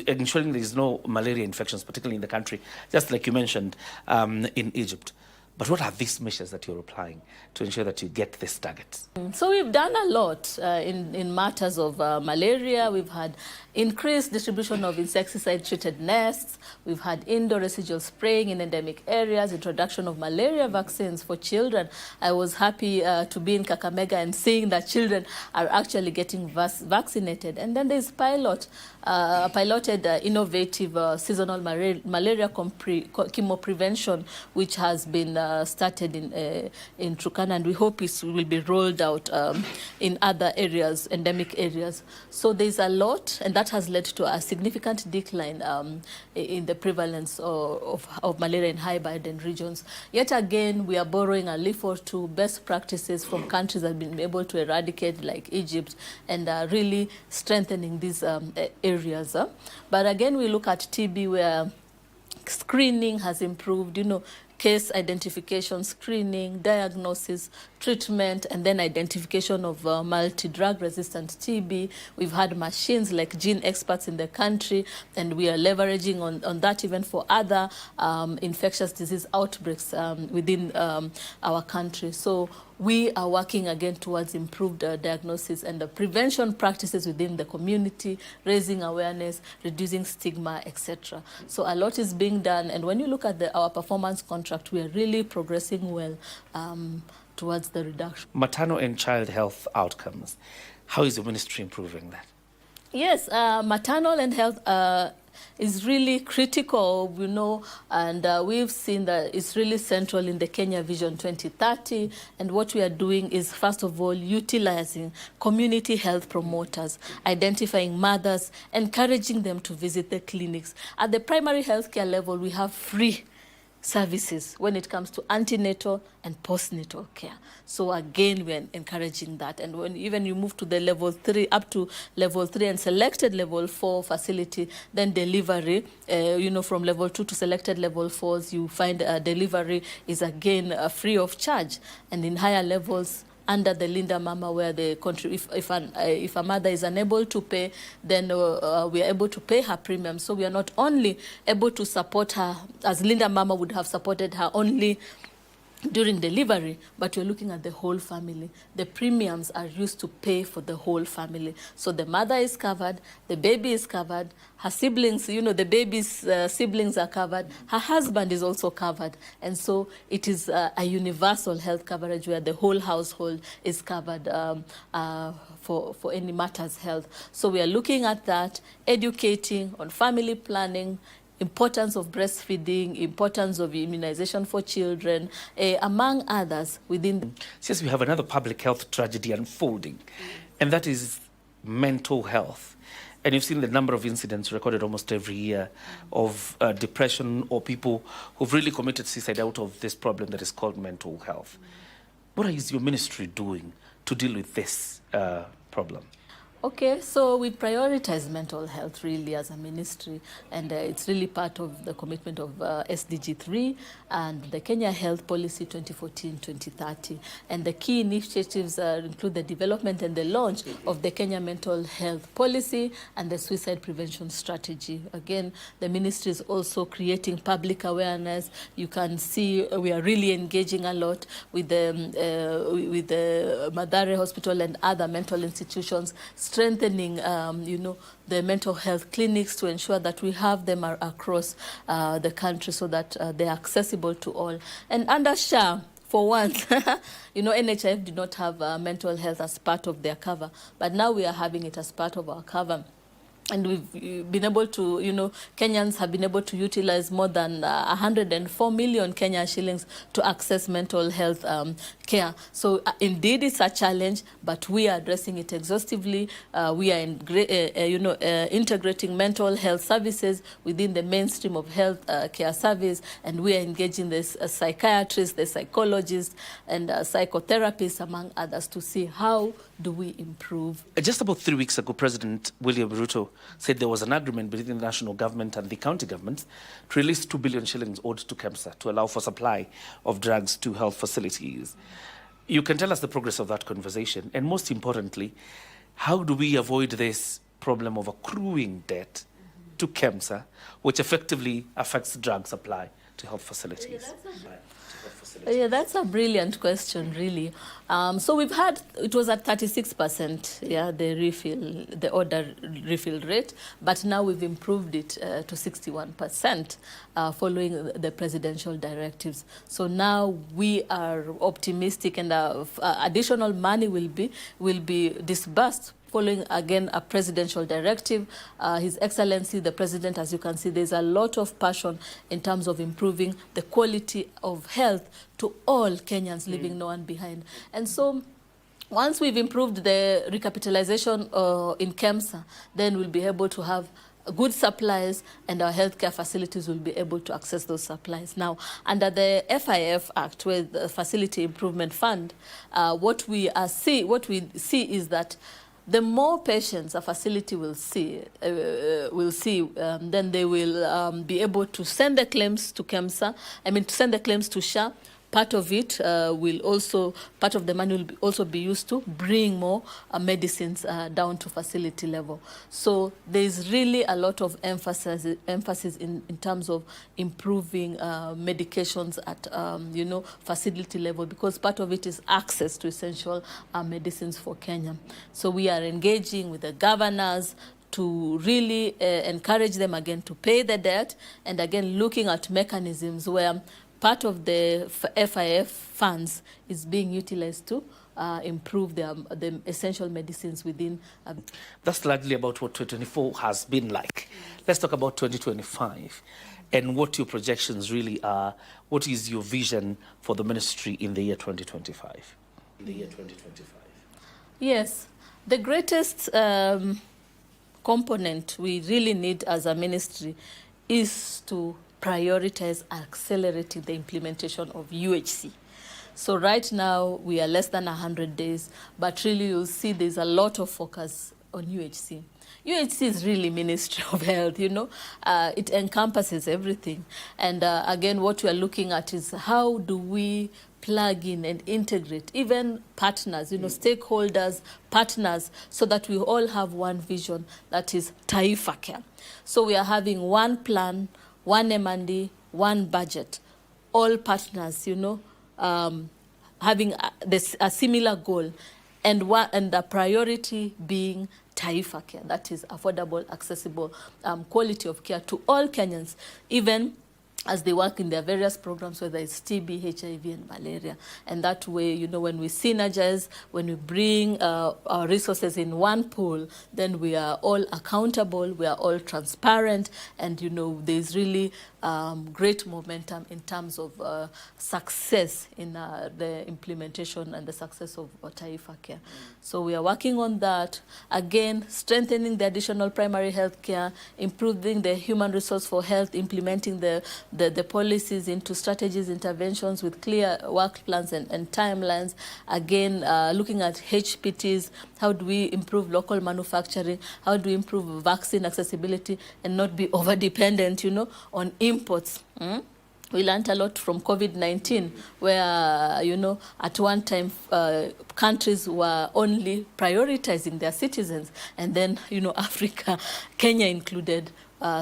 ensuring there is no malaria infections, particularly in the country, just like you mentioned in Egypt. But what are these measures that you're applying to ensure that you get these targets? So we've done a lot in matters of malaria. We've had increased distribution of insecticide-treated nests. We've had indoor residual spraying in endemic areas, introduction of malaria vaccines for children. I was happy to be in Kakamega and seeing that children are actually getting vaccinated. And then there's piloted innovative seasonal malaria chemo prevention, which has been started in Turkana, and we hope it will be rolled out in other areas, endemic areas. So there's a lot, and that has led to a significant decline in the prevalence of malaria in high burden regions. Yet again, we are borrowing a leaf or two best practices from countries that have been able to eradicate, like Egypt, and really strengthening these areas. But again, we look at TB, where screening has improved, case identification, screening, diagnosis, treatment, and then identification of multi-drug resistant TB. We've had machines like gene experts in the country, and we are leveraging on that even for other infectious disease outbreaks within our country. So we are working again towards improved diagnosis and the prevention practices within the community, raising awareness, reducing stigma, etc. So a lot is being done, and when you look at our performance contract, we are really progressing well towards the reduction. Maternal and child health outcomes. How is the ministry improving that? Yes, maternal and health is really critical, and we've seen that it's really central in the Kenya Vision 2030. And what we are doing is, first of all, utilizing community health promoters, identifying mothers, encouraging them to visit the clinics. At the primary healthcare level, we have free services when it comes to antenatal and postnatal care. So again, we are encouraging that. And when even you move to the level 3, up to level 3 and selected level 4 facility, then delivery, from level 2 to selected level 4s, you find delivery is again free of charge. And in higher levels, under the Linda Mama, where the country, if a mother is unable to pay, then we are able to pay her premium. So we are not only able to support her as Linda Mama would have supported her only during delivery, but you're looking at the whole family. The premiums are used to pay for the whole family. So the mother is covered, the baby is covered, her siblings, you know, the baby's siblings are covered, her husband is also covered. And so it is a universal health coverage where the whole household is covered for any matters health. So we are looking at that, educating on family planning, importance of breastfeeding, importance of immunization for children, among others within. Since we have another public health tragedy unfolding, and that is mental health. And you've seen the number of incidents recorded almost every year of depression or people who've really committed suicide out of this problem that is called mental health. What is your ministry doing to deal with this problem? Okay, so we prioritize mental health really as a ministry, and it's really part of the commitment of SDG 3 and the Kenya Health Policy 2014-2030. And the key initiatives include the development and the launch of the Kenya Mental Health Policy and the Suicide Prevention Strategy. Again, the ministry is also creating public awareness. You can see we are really engaging a lot with the Madare Hospital and other mental institutions, strengthening, you know, the mental health clinics to ensure that we have them across the country so that they're accessible to all. And under SHA, for once, you know, NHIF did not have mental health as part of their cover, but now we are having it as part of our cover. And we've been able to, you know, Kenyans have been able to utilize more than 104 million Kenya shillings to access mental health care. So indeed, it's a challenge, but we are addressing it exhaustively. We are, integrating mental health services within the mainstream of health care service, and we are engaging the psychiatrists, the psychologists, and psychotherapists, among others, to see how do we improve. Just about 3 weeks ago, President William Ruto said there was an agreement between the national government and the county governments to release 2 billion shillings owed to KEMSA to allow for supply of drugs to health facilities. You can tell us the progress of that conversation, and most importantly, how do we avoid this problem of accruing debt to KEMSA, which effectively affects drug supply to health facilities? Yeah, that's a brilliant question, really. So we've had, it was at 36%, yeah, the order refill rate, but now we've improved it to 61% following the presidential directives. So now we are optimistic, and additional money will be disbursed following, again, a presidential directive. His Excellency, the President, as you can see, there's a lot of passion in terms of improving the quality of health to all Kenyans, leaving no one behind. And so once we've improved the recapitalization in KEMSA, then we'll be able to have good supplies, and our healthcare facilities will be able to access those supplies. Now, under the FIF Act, with the Facility Improvement Fund, what we see is that the more patients a facility will see, then they will be able to send the claims to KEMSA, to send the claims to SHA. Part of it part of the money will also be used to bring more medicines down to facility level. So there's really a lot of emphasis in terms of improving medications at facility level, because part of it is access to essential medicines for Kenya. So we are engaging with the governors to really encourage them again to pay the debt, and again looking at mechanisms where part of the FIF funds is being utilized to improve the essential medicines within. That's largely about what 2024 has been like. Let's talk about 2025 and what your projections really are. What is your vision for the ministry in the year 2025? Yes, the greatest component we really need as a ministry is to prioritize accelerating the implementation of UHC. So right now we are less than 100 days, but really you'll see there's a lot of focus on UHC. UHC is really Ministry of Health, it encompasses everything. And again, what we are looking at is how do we plug in and integrate even partners, stakeholders, partners, so that we all have one vision, that is Taifa Care. So we are having one plan, one M&D, one budget, all partners, having a similar goal, and the priority being Taifa Care, that is affordable, accessible, quality of care to all Kenyans, even as they work in their various programs, whether it's TB, HIV, and malaria. And that way, you know, when we synergize, when we bring our resources in one pool, then we are all accountable, we are all transparent, and, you know, there's really great momentum in terms of success in the implementation and the success of Taifa Care. So we are working on that. Again, strengthening the additional primary health care, improving the human resource for health, implementing the policies into strategies, interventions with clear work plans and timelines. Again, looking at HPTs, how do we improve local manufacturing? How do we improve vaccine accessibility and not be over-dependent, you know, on imports? We learned a lot from COVID-19, where, you know, at one time, countries were only prioritizing their citizens. And then, you know, Africa, Kenya included,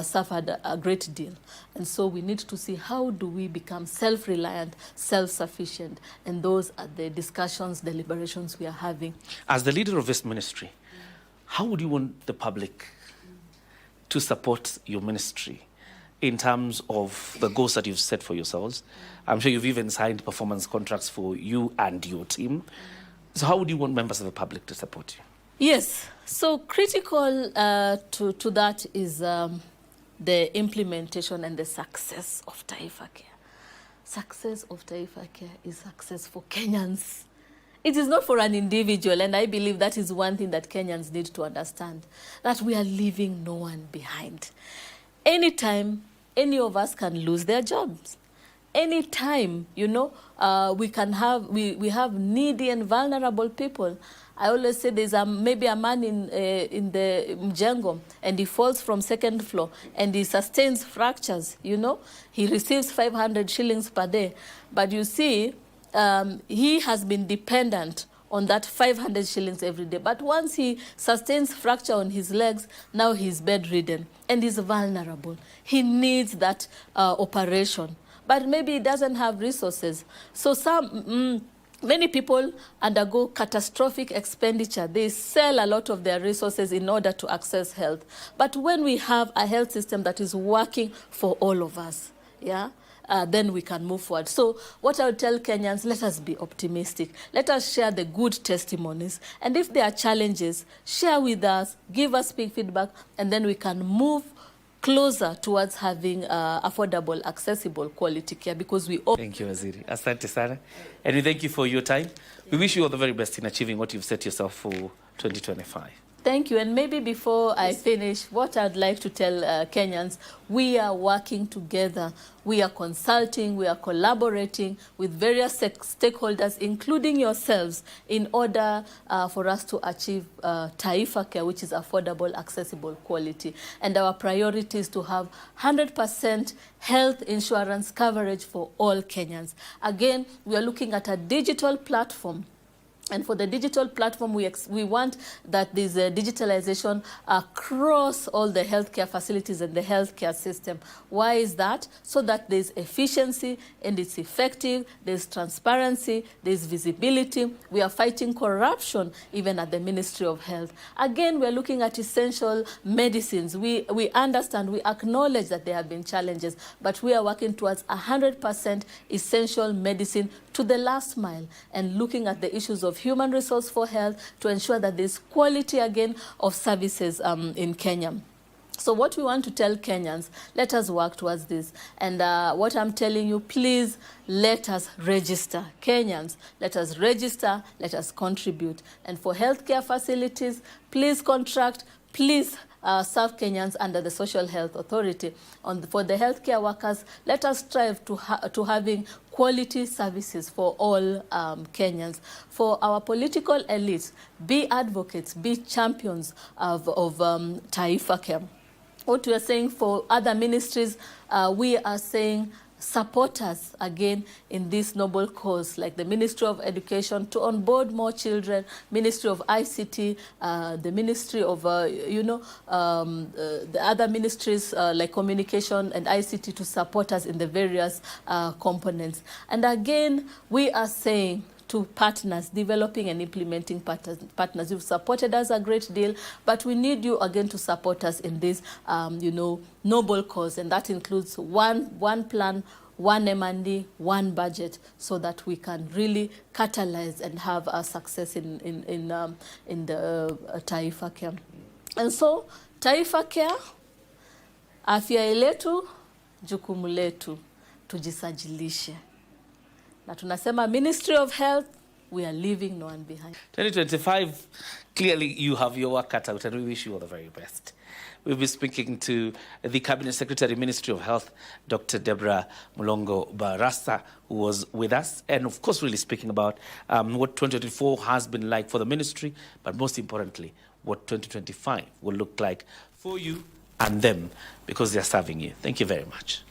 suffered a great deal. And so we need to see how do we become self-reliant, self-sufficient. And those are the discussions, deliberations we are having. As the leader of this ministry, how would you want the public to support your ministry in terms of the goals that you've set for yourselves? I'm sure you've even signed performance contracts for you and your team. So how would you want members of the public to support you? Yes. So critical to that is the implementation and the success of Taifa Care. Success of Taifa Care is success for Kenyans. It is not for an individual, and I believe that is one thing that Kenyans need to understand, that we are leaving no one behind. Anytime, any of us can lose their jobs. Anytime, you know, we have needy and vulnerable people. I always say there's maybe a man in the Mjengo, and he falls from second floor and he sustains fractures, you know. He receives 500 shillings per day. But you see, he has been dependent on that 500 shillings every day. But once he sustains fracture on his legs, now he's bedridden and he's vulnerable. He needs that operation. But maybe he doesn't have resources. So many people undergo catastrophic expenditure. They sell a lot of their resources in order to access health. But when we have a health system that is working for all of us, yeah, then we can move forward. So what I would tell Kenyans, let us be optimistic. Let us share the good testimonies. And if there are challenges, share with us, give us big feedback, and then we can move closer towards having affordable, accessible, quality care, because we all... Thank you, Waziri. Asante sana. And we thank you for your time. We wish you all the very best in achieving what you've set yourself for 2025. Thank you. And maybe before I finish, what I'd like to tell Kenyans, we are working together. We are consulting, we are collaborating with various stakeholders, including yourselves, in order for us to achieve Taifa Care, which is affordable, accessible, quality. And our priority is to have 100% health insurance coverage for all Kenyans. Again, we are looking at a digital platform. And for the digital platform, we want that there's a digitalization across all the healthcare facilities and the healthcare system. Why is that? So that there's efficiency and it's effective, there's transparency, there's visibility. We are fighting corruption even at the Ministry of Health. Again, we're looking at essential medicines. We understand, we acknowledge that there have been challenges, but we are working towards 100% essential medicine to the last mile, and looking at the issues of human resource for health to ensure that there's quality again of services in Kenya. So what we want to tell Kenyans, let us work towards this. And what I'm telling you, please let us register. Kenyans, let us register, let us contribute. And for healthcare facilities, please contract, please serve Kenyans under the Social Health Authority. For the healthcare workers, let us strive to having quality services for all Kenyans. For our political elites, be advocates, be champions of Taifa Care. What we are saying for other ministries, we are saying support us again in this noble cause, like the Ministry of Education to onboard more children, Ministry of ICT, the Ministry of, the other ministries like communication and ICT to support us in the various components. And again, we are saying to partners, developing and implementing partners. You've supported us a great deal, but we need you again to support us in this, noble cause, and that includes one plan, one M&D, one budget, so that we can really catalyze and have a success in the Taifa Care. And so Taifa Care, afya letu, jukumu letu, tujisajilishe. Na tunasema Ministry of Health, we are leaving no one behind. 2025, clearly you have your work cut out, and we wish you all the very best. We'll be speaking to the Cabinet Secretary, Ministry of Health, Dr. Deborah Mulongo Barasa, who was with us, and of course really speaking about what 2024 has been like for the ministry, but most importantly, what 2025 will look like for you and them, because they're serving you. Thank you very much.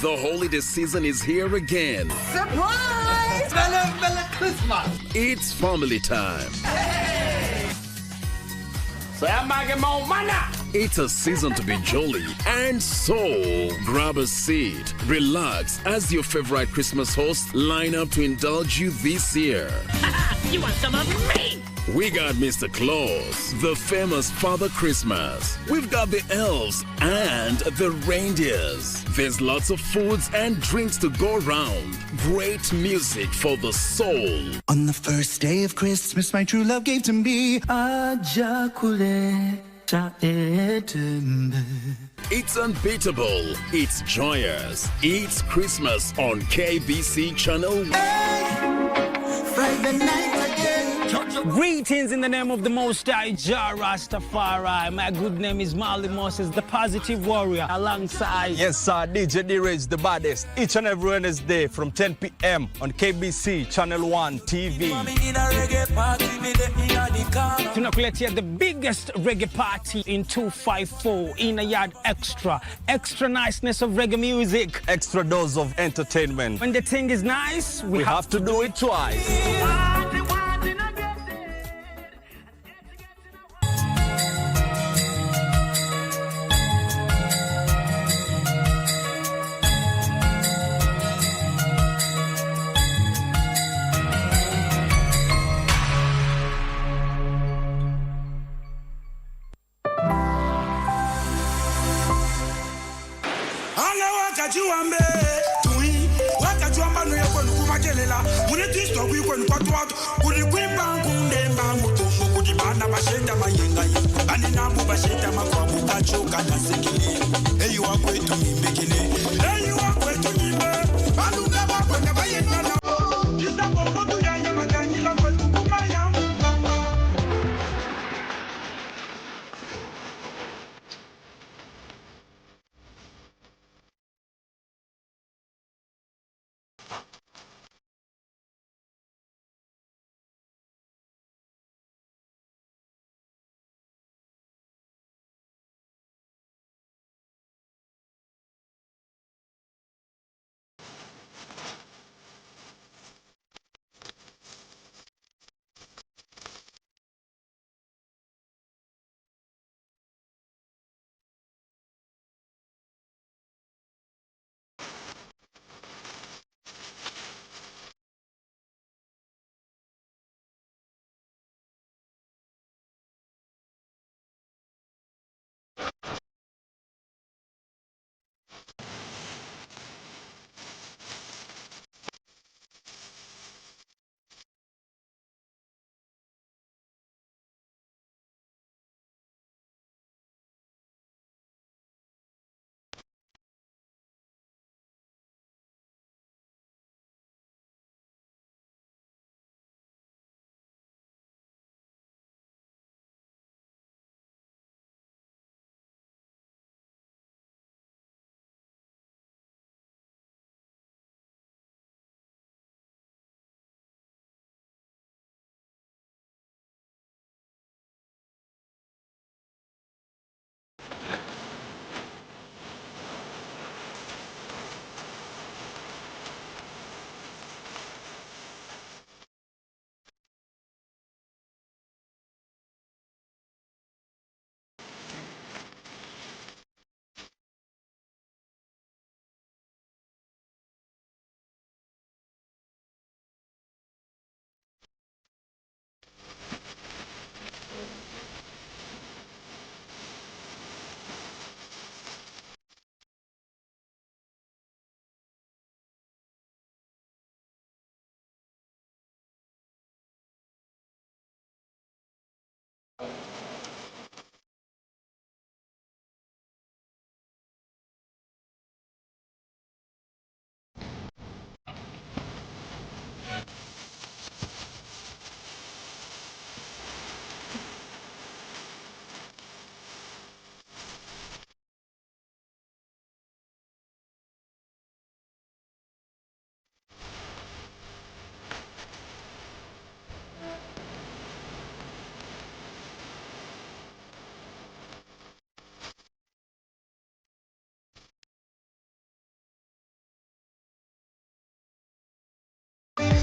The holiday season is here again. Surprise! Merry Christmas! It's family time. Hey! It's a season to be jolly, and so grab a seat, relax as your favorite Christmas hosts line up to indulge you this year. You want some of me? We got Mr. Claus, the famous Father Christmas. We've got the elves and the reindeers. There's lots of foods and drinks to go around. Great music for the soul. On the first day of Christmas, my true love gave to me a chocolate. It's unbeatable. It's joyous. It's Christmas on KBC Channel 1. Friday night again. Greetings in the name of the Most High Jah Rastafari. My good name is Marley Moses, the Positive Warrior, alongside... Yes, sir, DJ D-Rage, the baddest. Each and every Wednesday from 10 p.m. on KBC Channel 1 TV. Tunakuletea the biggest reggae party in 254 in a yard extra. Extra niceness of reggae music. Extra dose of entertainment. When the thing is nice, we have to do it twice. Hey, you are going to me.